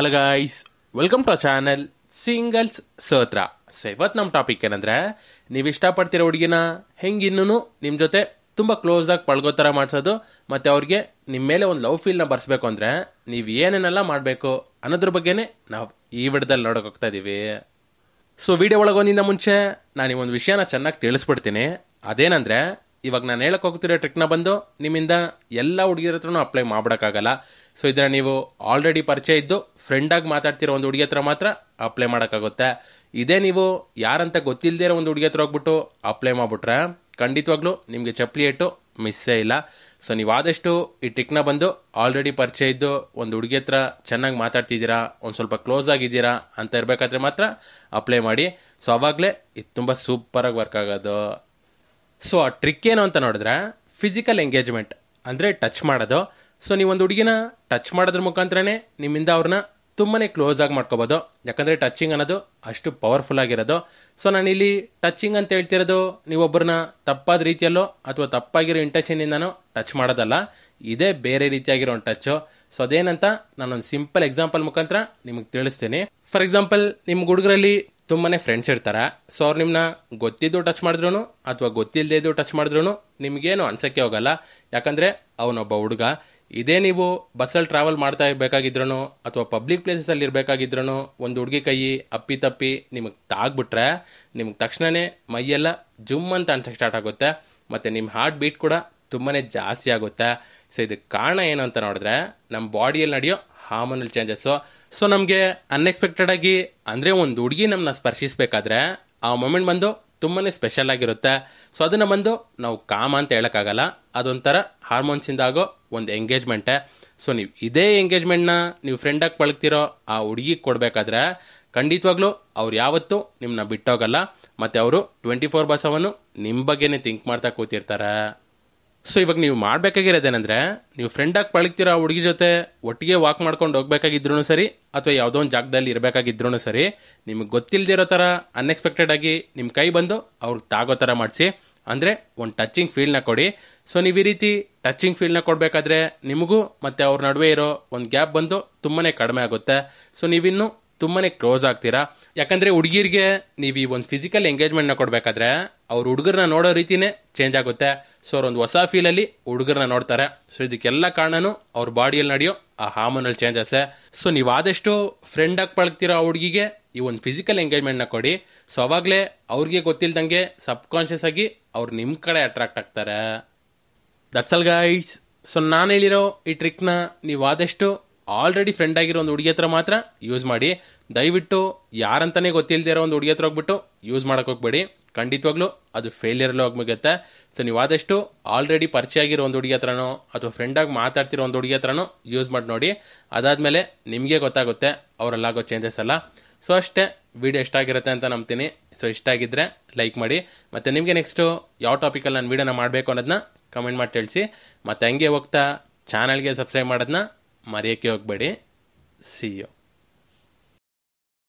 Hello guys, welcome to a channel singles ಸತ್ರ. So ಇವತ್ತು ನಮ್ಮ ಟಾಪಿಕ್ ಏನಂದ್ರೆ, ನೀವು ಇಷ್ಟಪಡ್ತಿರೋ ಹುಡುಗಿನ ಹೆಂಗೆ ಇನ್ನೂ ನಿಮ್ಮ ಜೊತೆ ತುಂಬ ಕ್ಲೋಸ್ ಆಗಿ ಪಳ್ಗೋ ಥರ ಮಾಡಿಸೋದು, ಮತ್ತು ಅವ್ರಿಗೆ ನಿಮ್ಮ ಮೇಲೆ ಒಂದು ಲವ್ ಫೀಲ್ನ ಬರ್ಸ್ಬೇಕು ಅಂದರೆ ನೀವು ಏನೇನೆಲ್ಲ ಮಾಡಬೇಕು ಅನ್ನೋದ್ರ ಬಗ್ಗೆನೇ ನಾವು ಈ ವಿಡಿಯೋದಲ್ಲಿ ನೋಡೋಕೆ ಹೋಗ್ತಾ ಇದ್ದೀವಿ. ಸೊ ವಿಡಿಯೋ ಒಳಗೊಂದಿನ ಮುಂಚೆ ನಾನು ಈ ಒಂದು ವಿಷಯನ ಚೆನ್ನಾಗಿ ತಿಳಿಸ್ಬಿಡ್ತೀನಿ. ಅದೇನಂದರೆ, ಇವಾಗ ನಾನು ಹೇಳಕ್ಕೆ ಹೋಗ್ತಿರೋ ಟ್ರಿಕ್ನ ಬಂದು ನಿಮ್ಮಿಂದ ಎಲ್ಲ ಹುಡುಗಿರ ಹತ್ರನೂ ಅಪ್ಲೈ ಮಾಡ್ಬಿಡೋಕ್ಕಾಗಲ್ಲ. ಸೊ ಇದನ್ನ ನೀವು ಆಲ್ರೆಡಿ ಪರಿಚಯ ಇದ್ದು ಫ್ರೆಂಡಾಗಿ ಮಾತಾಡ್ತಿರೋ ಒಂದು ಹುಡುಗಿ ಹತ್ರ ಮಾತ್ರ ಅಪ್ಲೈ ಮಾಡೋಕ್ಕಾಗುತ್ತೆ. ಇದೇ ನೀವು ಯಾರಂತ ಗೊತ್ತಿಲ್ಲದೇ ಇರೋ ಒಂದು ಹುಡುಗಿ ಹತ್ರ ಹೋಗ್ಬಿಟ್ಟು ಅಪ್ಲೈ ಮಾಡಿಬಿಟ್ರೆ ಖಂಡಿತವಾಗ್ಲೂ ನಿಮಗೆ ಚಪ್ಪಲಿ ಏಟು ಮಿಸ್ಸೇ ಇಲ್ಲ. ಸೊ ನೀವು ಆದಷ್ಟು ಈ ಟ್ರಿಕ್ನ ಬಂದು ಆಲ್ರೆಡಿ ಪರಿಚಯ ಇದ್ದು ಒಂದು ಹುಡುಗಿ ಹತ್ರ ಚೆನ್ನಾಗಿ ಮಾತಾಡ್ತಿದ್ದೀರಾ, ಒಂದು ಸ್ವಲ್ಪ ಕ್ಲೋಸ್ ಆಗಿದ್ದೀರಾ ಅಂತ ಇರಬೇಕಾದ್ರೆ ಮಾತ್ರ ಅಪ್ಲೈ ಮಾಡಿ. ಸೊ ಅವಾಗಲೇ ಇದು ತುಂಬ ಸೂಪರಾಗಿ ವರ್ಕ್ ಆಗೋದು. ಸೊ ಆ ಟ್ರಿಕ್ ಏನು ಅಂತ ನೋಡಿದ್ರೆ, ಫಿಸಿಕಲ್ ಎಂಗೇಜ್ಮೆಂಟ್ ಅಂದರೆ ಟಚ್ ಮಾಡೋದು. ಸೊ ನೀವೊಂದು ಹುಡುಗಿನ ಟಚ್ ಮಾಡೋದ್ರ ಮುಖಾಂತರನೇ ನಿಮ್ಮಿಂದ ಅವ್ರನ್ನ ತುಂಬಾ ಕ್ಲೋಸ್ ಆಗಿ ಮಾಡ್ಕೋಬೋದು. ಯಾಕಂದರೆ ಟಚಿಂಗ್ ಅನ್ನೋದು ಅಷ್ಟು ಪವರ್ಫುಲ್ ಆಗಿರೋದು. ಸೊ ನಾನಿಲ್ಲಿ ಟಚಿಂಗ್ ಅಂತ ಹೇಳ್ತಿರೋದು ನೀವೊಬ್ಬರನ್ನ ತಪ್ಪಾದ ರೀತಿಯಲ್ಲೋ ಅಥವಾ ತಪ್ಪಾಗಿರೋ ಇಂಟೆನ್ಷನಿಂದನೋ ಟಚ್ ಮಾಡೋದಲ್ಲ, ಇದೇ ಬೇರೆ ರೀತಿಯಾಗಿರೋ ಒಂದು ಟಚ್ಚು. ಸೊ ಅದೇನಂತ ನಾನೊಂದು ಸಿಂಪಲ್ ಎಕ್ಸಾಂಪಲ್ ಮುಖಾಂತರ ನಿಮಗೆ ತಿಳಿಸ್ತೀನಿ. ಫಾರ್ ಎಕ್ಸಾಂಪಲ್, ನಿಮ್ಮ ಹುಡುಗರಲ್ಲಿ ತುಂಬಾನೇ ಫ್ರೆಂಡ್ಸ್ ಇರ್ತಾರೆ. ಸೊ ಅವ್ರು ನಿಮ್ಮನ್ನ ಗೊತ್ತಿದ್ದು ಟಚ್ ಮಾಡಿದ್ರು ಅಥವಾ ಗೊತ್ತಿಲ್ಲದೆ ಇದ್ದು ಟಚ್ ಮಾಡಿದ್ರು ನಿಮಗೇನು ಅನ್ಸಕ್ಕೆ ಹೋಗಲ್ಲ, ಯಾಕಂದರೆ ಅವನೊಬ್ಬ ಹುಡುಗ. ಇದೇ ನೀವು ಬಸ್ಸಲ್ಲಿ ಟ್ರಾವೆಲ್ ಮಾಡ್ತಾ ಇರಬೇಕಾಗಿದ್ರು ಅಥವಾ ಪಬ್ಲಿಕ್ ಪ್ಲೇಸಸಲ್ಲಿ ಇರಬೇಕಾಗಿದ್ರು ಒಂದು ಹುಡುಗಿ ಕೈ ಅಪ್ಪಿ ತಪ್ಪಿ ನಿಮಗೆ ತಾಗ್ಬಿಟ್ರೆ ನಿಮ್ಗೆ ತಕ್ಷಣವೇ ಮೈಯೆಲ್ಲ ಜುಮ್ ಅಂತ ಅನ್ಸಕ್ಕೆ ಸ್ಟಾರ್ಟ್ ಆಗುತ್ತೆ, ಮತ್ತು ನಿಮ್ಮ ಹಾರ್ಟ್ ಬೀಟ್ ಕೂಡ ತುಂಬಾ ಜಾಸ್ತಿ ಆಗುತ್ತೆ. ಸೊ ಇದಕ್ಕೆ ಕಾರಣ ಏನು ಅಂತ ನೋಡಿದ್ರೆ, ನಮ್ಮ ಬಾಡಿಯಲ್ಲಿ ನಡೆಯೋ ಹಾರ್ಮೋನಲ್ ಚೇಂಜಸ್ಸು. ಸೊ ನಮಗೆ ಅನ್ಎಕ್ಸ್ಪೆಕ್ಟೆಡ್ ಆಗಿ ಅಂದರೆ ಒಂದು ಹುಡುಗಿ ನಮ್ಮನ್ನ ಸ್ಪರ್ಶಿಸಬೇಕಾದ್ರೆ ಆ ಮೊಮೆಂಟ್ ಬಂದು ತುಂಬಾ ಸ್ಪೆಷಲ್ ಆಗಿರುತ್ತೆ. ಸೊ ಅದನ್ನು ಬಂದು ನಾವು ಕಾಮ ಅಂತ ಹೇಳೋಕ್ಕಾಗಲ್ಲ, ಅದೊಂಥರ ಹಾರ್ಮೋನ್ಸಿಂದ ಆಗೋ ಒಂದು ಎಂಗೇಜ್ಮೆಂಟೇ. ಸೊ ನೀವು ಇದೇ ಎಂಗೇಜ್ಮೆಂಟ್ನ ನೀವು ಫ್ರೆಂಡಾಗಿ ಪಳಗ್ತಿರೋ ಆ ಹುಡುಗಿಗೆ ಕೊಡಬೇಕಾದ್ರೆ ಖಂಡಿತವಾಗ್ಲೂ ಅವ್ರು ಯಾವತ್ತೂ ನಿಮ್ಮನ್ನ ಬಿಟ್ಟೋಗಲ್ಲ, ಮತ್ತು ಅವರು 24/7 ನಿಮ್ಮ ಬಗ್ಗೆನೇ ಥಿಂಕ್ ಮಾಡ್ತಾ ಕೂತಿರ್ತಾರೆ. ಸೊ ಇವಾಗ ನೀವು ಮಾಡಬೇಕಾಗಿರೋದೇನೆಂದರೆ, ನೀವು ಫ್ರೆಂಡಾಗಿ ಪಳಗ್ತಿರೋ ಆ ಹುಡುಗಿ ಜೊತೆ ಒಟ್ಟಿಗೆ ವಾಕ್ ಮಾಡ್ಕೊಂಡು ಹೋಗ್ಬೇಕಾಗಿದ್ರು ಸರಿ ಅಥವಾ ಯಾವುದೋ ಒಂದು ಜಾಗದಲ್ಲಿ ಇರಬೇಕಾಗಿದ್ರು ಸರಿ, ನಿಮಗೆ ಗೊತ್ತಿಲ್ಲದಿರೋ ಥರ ಅನ್ಎಕ್ಸ್ಪೆಕ್ಟೆಡ್ ಆಗಿ ನಿಮ್ಮ ಕೈ ಬಂದು ಅವ್ರಿಗೆ ತಾಗೋ ಥರ ಮಾಡಿಸಿ, ಅಂದರೆ ಒಂದು ಟಚಿಂಗ್ ಫೀಲ್ನ ಕೊಡಿ. ಸೊ ನೀವು ಈ ರೀತಿ ಟಚಿಂಗ್ ಫೀಲ್ನ ಕೊಡಬೇಕಾದ್ರೆ ನಿಮಗೂ ಮತ್ತು ಅವ್ರ ನಡುವೆ ಇರೋ ಒಂದು ಗ್ಯಾಪ್ ಬಂದು ತುಂಬಾ ಕಡಿಮೆ ಆಗುತ್ತೆ. ಸೊ ನೀವಿನ್ನೂ ತುಂಬಾ ಕ್ಲೋಸ್ ಆಗ್ತೀರಾ. ಯಾಕಂದರೆ ಹುಡುಗಿರಿಗೆ ನೀವು ಈ ಒಂದು ಫಿಸಿಕಲ್ ಎಂಗೇಜ್ಮೆಂಟ್ನ ಕೊಡಬೇಕಾದ್ರೆ ಅವ್ರು ಹುಡುಗರನ್ನ ನೋಡೋ ರೀತಿನೇ ಚೇಂಜ್ ಆಗುತ್ತೆ. ಸೊ ಅವ್ರೊಂದು ಹೊಸ ಫೀಲಲ್ಲಿ ಹುಡುಗರನ್ನ ನೋಡ್ತಾರೆ. ಸೊ ಇದಕ್ಕೆಲ್ಲ ಕಾರಣನೂ ಅವ್ರ ಬಾಡಿಯಲ್ಲಿ ನಡೆಯೋ ಆ ಹಾರ್ಮೋನಲ್ ಚೇಂಜಸ್ಸೇ. ಸೊ ನೀವು ಆದಷ್ಟು ಫ್ರೆಂಡಾಗಿ ಪಳಗ್ತಿರೋ ಆ ಹುಡುಗಿಗೆ ಈ ಒಂದು ಫಿಸಿಕಲ್ ಎಂಗೇಜ್ಮೆಂಟ್ನ ಕೊಡಿ. ಸೊ ಅವಾಗಲೇ ಅವ್ರಿಗೆ ಗೊತ್ತಿಲ್ದಂಗೆ ಸಬ್ಕಾನ್ಷಿಯಸ್ ಆಗಿ ಅವ್ರು ನಿಮ್ಮ ಕಡೆ ಅಟ್ರಾಕ್ಟ್ ಆಗ್ತಾರೆ. That's all guys. ಸೊ ನಾನು ಹೇಳಿರೋ ಈ ಟ್ರಿಕ್ನ ನೀವು ಆದಷ್ಟು ಆಲ್ರೆಡಿ ಫ್ರೆಂಡ್ ಆಗಿರೋ ಒಂದು ಹುಡುಗಿ ಹತ್ರ ಮಾತ್ರ ಯೂಸ್ ಮಾಡಿ. ದಯವಿಟ್ಟು ಯಾರಂತಾನೆ ಗೊತ್ತಿಲ್ಲದೆ ಇರೋ ಒಂದು ಹುಡುಗಿ ಹತ್ರ ಹೋಗ್ಬಿಟ್ಟು ಯೂಸ್ ಮಾಡೋಕೆ ಹೋಗ್ಬೇಡಿ, ಖಂಡಿತವಾಗ್ಲೂ ಅದು ಫೇಲಿಯರ್ಲ್ಲೇ ಹೋಗ್ಬೇಕತ್ತೆ. ಸೊ ನೀವು ಆದಷ್ಟು ಆಲ್ರೆಡಿ ಪರಿಚಯ ಆಗಿರೋ ಒಂದು ಹುಡುಗಿ ಹತ್ರನೋ ಅಥವಾ ಫ್ರೆಂಡಾಗಿ ಮಾತಾಡ್ತಿರೋ ಒಂದು ಹುಡುಗಿ ಹತ್ರನೋ ಯೂಸ್ ಮಾಡಿ ನೋಡಿ. ಅದಾದಮೇಲೆ ನಿಮಗೆ ಗೊತ್ತಾಗುತ್ತೆ ಅವರಲ್ಲಾಗೋ ಚೇಂಜಸ್ ಎಲ್ಲ. ಸೊ ಅಷ್ಟೇ, ವಿಡಿಯೋ ಇಷ್ಟ ಆಗಿರುತ್ತೆ ಅಂತ ನಂಬ್ತೀನಿ. ಸೊ ಇಷ್ಟ ಆಗಿದ್ದರೆ ಲೈಕ್ ಮಾಡಿ, ಮತ್ತು ನಿಮಗೆ ನೆಕ್ಸ್ಟು ಯಾವ ಟಾಪಿಕಲ್ಲಿ ನಾನು ವೀಡಿಯೋನ ಮಾಡಬೇಕು ಅನ್ನೋದನ್ನ ಕಮೆಂಟ್ ಮಾಡಿ ತಿಳಿಸಿ. ಮತ್ತು ಹಂಗೆ ಹೋಗ್ತಾ ಚಾನಲ್ಗೆ ಸಬ್ಸ್ಕ್ರೈಬ್ ಮಾಡೋದನ್ನ ಮರೆಯೋಕ್ಕೆ ಹೋಗಬೇಡಿ. See you.